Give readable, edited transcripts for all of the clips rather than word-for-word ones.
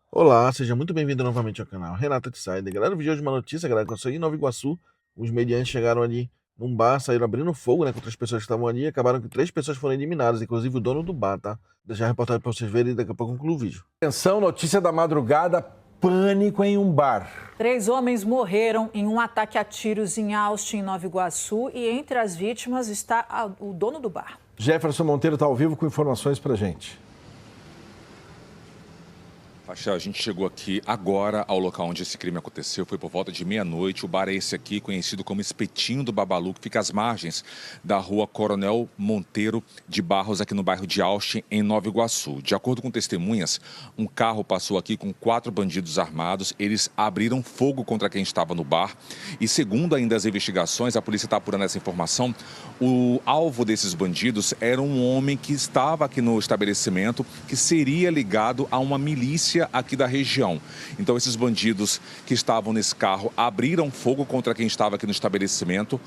Olá, seja muito bem-vindo novamente ao canal Renata Insider. Galera, o vídeo de hoje é uma notícia, galera, que eu saí em Nova Iguaçu, os mediantes chegaram ali num bar, saíram abrindo fogo, né, contra as pessoas que estavam ali, e acabaram que 3 pessoas foram eliminadas, inclusive o dono do bar, tá? Deixar a reportagem pra vocês verem e daqui a pouco eu concluo o vídeo. Atenção, notícia da madrugada, pânico em um bar. 3 homens morreram em um ataque a tiros em Austin, Nova Iguaçu, e entre as vítimas está o dono do bar. Jefferson Monteiro está ao vivo com informações pra gente. Paixão, a gente chegou aqui agora ao local onde esse crime aconteceu, foi por volta de meia-noite. O bar é esse aqui, conhecido como Espetinho do Babalu, que fica às margens da rua Coronel Monteiro de Barros, aqui no bairro de Austin, em Nova Iguaçu. De acordo com testemunhas, um carro passou aqui com 4 bandidos armados. Eles abriram fogo contra quem estava no bar e, segundo ainda as investigações, a polícia está apurando essa informação, o alvo desses bandidos era um homem que estava aqui no estabelecimento, que seria ligado a uma milícia aqui da região. Então, esses bandidos que estavam nesse carro abriram fogo contra quem estava aqui no estabelecimento.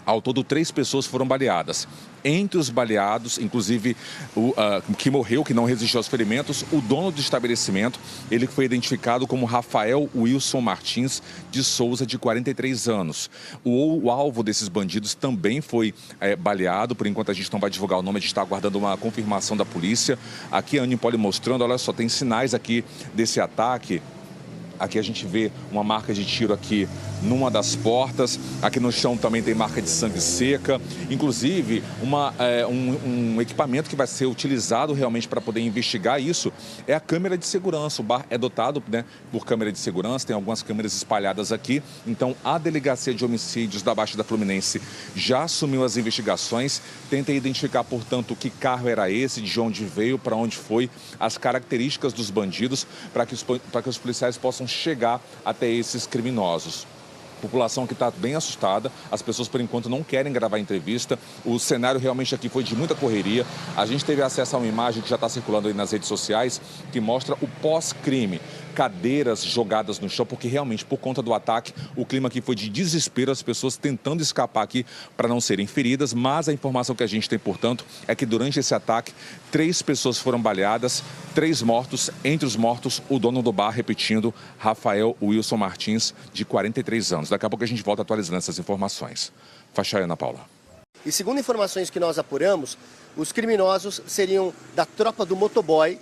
Ao todo, 3 pessoas foram baleadas. Entre os baleados, inclusive o que morreu, que não resistiu aos ferimentos, o dono do estabelecimento, ele foi identificado como Rafael Wilson Martins de Souza, de 43 anos. O alvo desses bandidos também foi baleado. Por enquanto, a gente não vai divulgar o nome, a gente está aguardando uma confirmação da polícia. Aqui a Unipoli mostrando, olha só, tem sinais aqui desse ataque. Aqui a gente vê uma marca de tiro aqui numa das portas. Aqui no chão também tem marca de sangue seca. Inclusive, um equipamento que vai ser utilizado realmente para poder investigar isso é a câmera de segurança. O bar é dotado, né, por câmera de segurança, tem algumas câmeras espalhadas aqui. Então, a Delegacia de Homicídios da Baixada Fluminense já assumiu as investigações. Tenta identificar, portanto, que carro era esse, de onde veio, para onde foi, as características dos bandidos, para que os policiais possam chegar até esses criminosos. População que está bem assustada, as pessoas por enquanto não querem gravar entrevista, o cenário realmente aqui foi de muita correria. A gente teve acesso a uma imagem que já está circulando aí nas redes sociais, que mostra o pós-crime, cadeiras jogadas no chão, porque realmente por conta do ataque, o clima aqui foi de desespero, as pessoas tentando escapar aqui para não serem feridas, mas a informação que a gente tem, portanto, é que durante esse ataque, 3 pessoas foram baleadas, 3 mortos, entre os mortos, o dono do bar, repetindo, Rafael Wilson Martins, de 43 anos. Daqui a pouco a gente volta atualizando essas informações. Faixa aí, Ana Paula. E segundo informações que nós apuramos, os criminosos seriam da tropa do motoboy,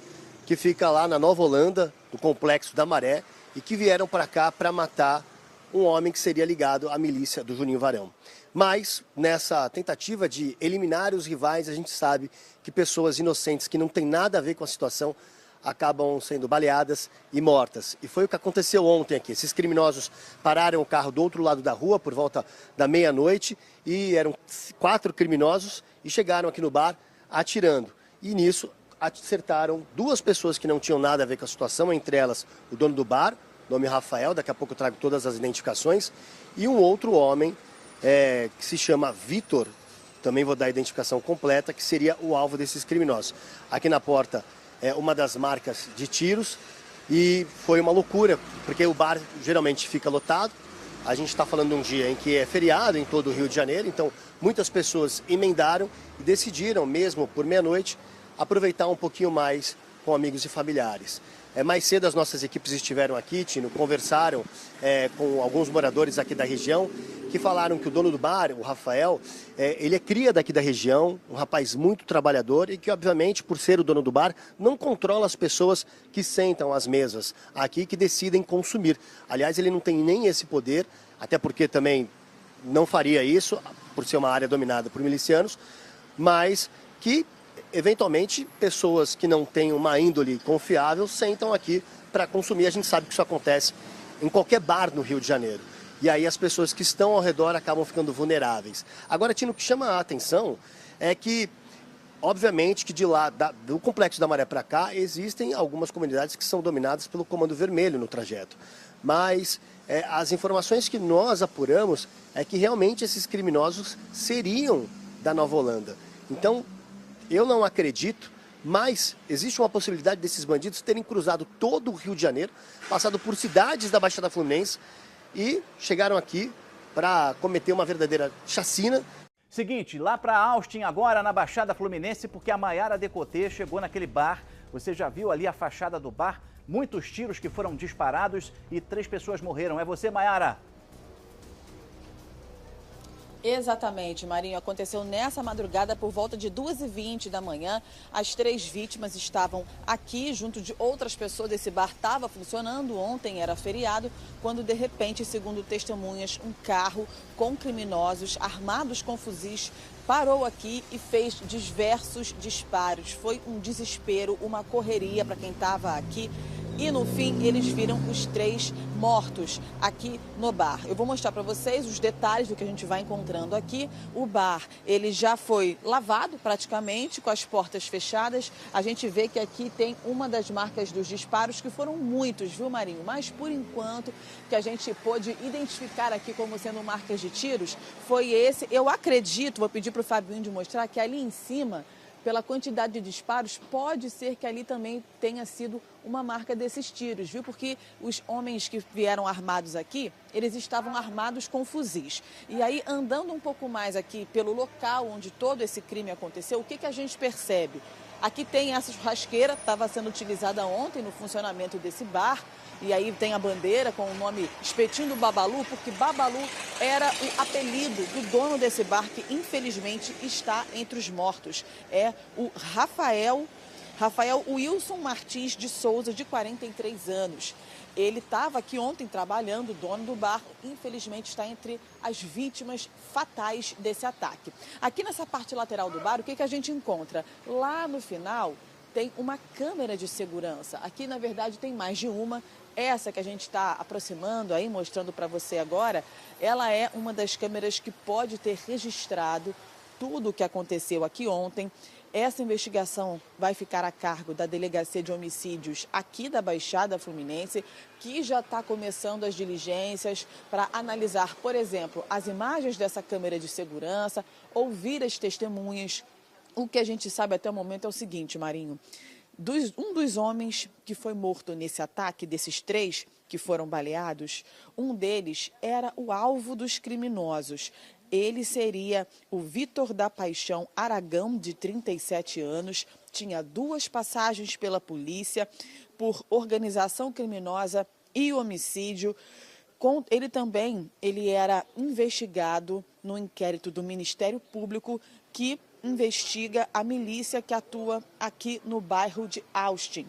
que fica lá na Nova Holanda, no Complexo da Maré, e que vieram para cá para matar um homem que seria ligado à milícia do Juninho Varão. Mas, nessa tentativa de eliminar os rivais, a gente sabe que pessoas inocentes que não têm nada a ver com a situação acabam sendo baleadas e mortas. E foi o que aconteceu ontem aqui. Esses criminosos pararam o carro do outro lado da rua por volta da meia-noite e eram 4 criminosos e chegaram aqui no bar atirando. E nisso acertaram 2 pessoas que não tinham nada a ver com a situação, entre elas o dono do bar, nome Rafael, daqui a pouco eu trago todas as identificações, e um outro homem que se chama Vitor, também vou dar a identificação completa, que seria o alvo desses criminosos. Aqui na porta uma das marcas de tiros e foi uma loucura, porque o bar geralmente fica lotado. A gente está falando de um dia em que é feriado em todo o Rio de Janeiro, então muitas pessoas emendaram e decidiram, mesmo por meia-noite, aproveitar um pouquinho mais com amigos e familiares. Mais cedo as nossas equipes estiveram aqui, Tino, conversaram com alguns moradores aqui da região, que falaram que o dono do bar, o Rafael, ele é cria daqui da região, um rapaz muito trabalhador e que, obviamente, por ser o dono do bar, não controla as pessoas que sentam às mesas aqui, que decidem consumir. Aliás, ele não tem nem esse poder, até porque também não faria isso, por ser uma área dominada por milicianos, mas que eventualmente, pessoas que não têm uma índole confiável sentam aqui para consumir. A gente sabe que isso acontece em qualquer bar no Rio de Janeiro. E aí as pessoas que estão ao redor acabam ficando vulneráveis. Agora, Tino, o que chama a atenção é que, obviamente, que de lá, do Complexo da Maré para cá, existem algumas comunidades que são dominadas pelo Comando Vermelho no trajeto. Mas as informações que nós apuramos é que realmente esses criminosos seriam da Nova Holanda. Então, eu não acredito, mas existe uma possibilidade desses bandidos terem cruzado todo o Rio de Janeiro, passado por cidades da Baixada Fluminense e chegaram aqui para cometer uma verdadeira chacina. Seguinte, lá para Austin agora, na Baixada Fluminense, porque a Maiara Decotê chegou naquele bar. Você já viu ali a fachada do bar? muitos tiros que foram disparados e 3 pessoas morreram. É você, Maiara? Exatamente, Marinho. Aconteceu nessa madrugada por volta de 2h20 da manhã. As 3 vítimas estavam aqui junto de outras pessoas. Esse bar estava funcionando, ontem era feriado, quando de repente, segundo testemunhas, um carro com criminosos armados com fuzis parou aqui e fez diversos disparos. Foi um desespero, uma correria para quem estava aqui. E no fim, eles viram os 3 mortos aqui no bar. Eu vou mostrar para vocês os detalhes do que a gente vai encontrando aqui. O bar, ele já foi lavado praticamente, com as portas fechadas. A gente vê que aqui tem uma das marcas dos disparos, que foram muitos, viu, Marinho? Mas, por enquanto, que a gente pôde identificar aqui como sendo marcas de tiros, foi esse. Eu acredito, vou pedir para o Fabinho de mostrar, que ali em cima, pela quantidade de disparos, pode ser que ali também tenha sido uma marca desses tiros, viu? Porque os homens que vieram armados aqui, eles estavam armados com fuzis. E aí, andando um pouco mais aqui pelo local onde todo esse crime aconteceu, o que a gente percebe? Aqui tem essa churrasqueira, estava sendo utilizada ontem no funcionamento desse bar. E aí tem a bandeira com o nome Espetinho do Babalu, porque Babalu era o apelido do dono desse bar, que infelizmente está entre os mortos. É o Rafael Wilson Martins de Souza, de 43 anos. Ele estava aqui ontem trabalhando, o dono do bar, infelizmente está entre as vítimas fatais desse ataque. Aqui nessa parte lateral do bar, o que a gente encontra? Lá no final tem uma câmera de segurança. Aqui, na verdade, tem mais de uma. Essa que a gente está aproximando aí, mostrando para você agora, ela é uma das câmeras que pode ter registrado tudo o que aconteceu aqui ontem. Essa investigação vai ficar a cargo da Delegacia de Homicídios aqui da Baixada Fluminense, que já está começando as diligências para analisar, por exemplo, as imagens dessa câmera de segurança, ouvir as testemunhas. O que a gente sabe até o momento é o seguinte, Marinho. Um dos homens que foi morto nesse ataque, desses 3 que foram baleados, um deles era o alvo dos criminosos. Ele seria o Vitor da Paixão Aragão, de 37 anos, tinha 2 passagens pela polícia por organização criminosa e homicídio. Ele era investigado no inquérito do Ministério Público, que investiga a milícia que atua aqui no bairro de Austin.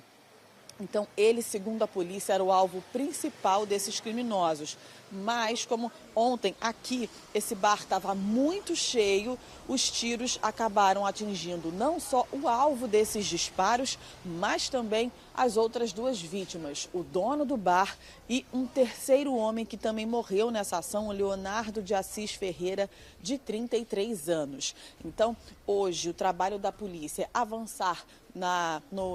Então, ele, segundo a polícia, era o alvo principal desses criminosos. Mas, como ontem aqui esse bar estava muito cheio, os tiros acabaram atingindo não só o alvo desses disparos, mas também as outras 2 vítimas, o dono do bar e um terceiro homem que também morreu nessa ação, o Leonardo de Assis Ferreira, de 33 anos. Então, hoje, o trabalho da polícia é avançar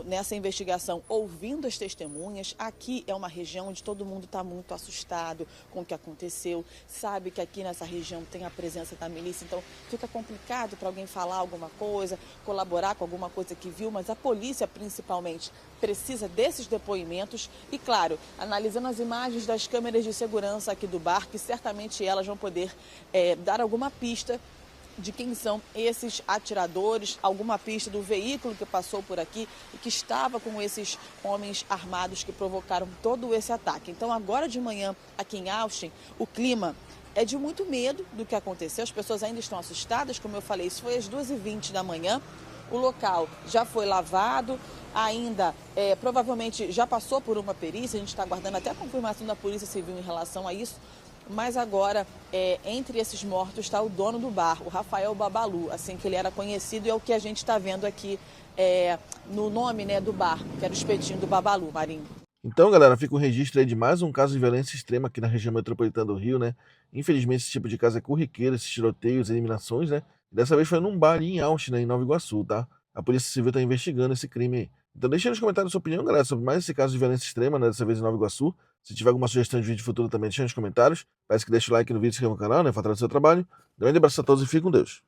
nessa investigação, ouvindo as testemunhas. Aqui é uma região onde todo mundo está muito assustado com o que aconteceu, sabe que aqui nessa região tem a presença da milícia, então fica complicado para alguém falar alguma coisa, colaborar com alguma coisa que viu, mas a polícia principalmente precisa desses depoimentos e, claro, analisando as imagens das câmeras de segurança aqui do bar, que certamente elas vão poder dar alguma pista de quem são esses atiradores, alguma pista do veículo que passou por aqui e que estava com esses homens armados que provocaram todo esse ataque. Então, agora de manhã, aqui em Austin, o clima é de muito medo do que aconteceu. As pessoas ainda estão assustadas, como eu falei, isso foi às 2h20 da manhã. O local já foi lavado, ainda provavelmente já passou por uma perícia, a gente está aguardando até a confirmação da Polícia Civil em relação a isso. Mas agora, entre esses mortos, está o dono do bar, o Rafael Babalu, assim que ele era conhecido, e é o que a gente está vendo aqui no nome, né, do bar, que era o Espetinho do Babalu, Marinho. Então, galera, fica um registro aí de mais um caso de violência extrema aqui na região metropolitana do Rio, né? Infelizmente, esse tipo de caso é corriqueiro, esses tiroteios, eliminações, né? Dessa vez foi num bar em Austin, né, em Nova Iguaçu, tá? A Polícia Civil está investigando esse crime aí. Então deixa aí nos comentários a sua opinião, galera, sobre mais esse caso de violência extrema, né, dessa vez em Nova Iguaçu. Se tiver alguma sugestão de vídeo futuro também, deixa aí nos comentários. Parece que deixa o like no vídeo e se inscreva no canal, né? Fortalece o seu trabalho. Grande abraço a todos e fique com Deus.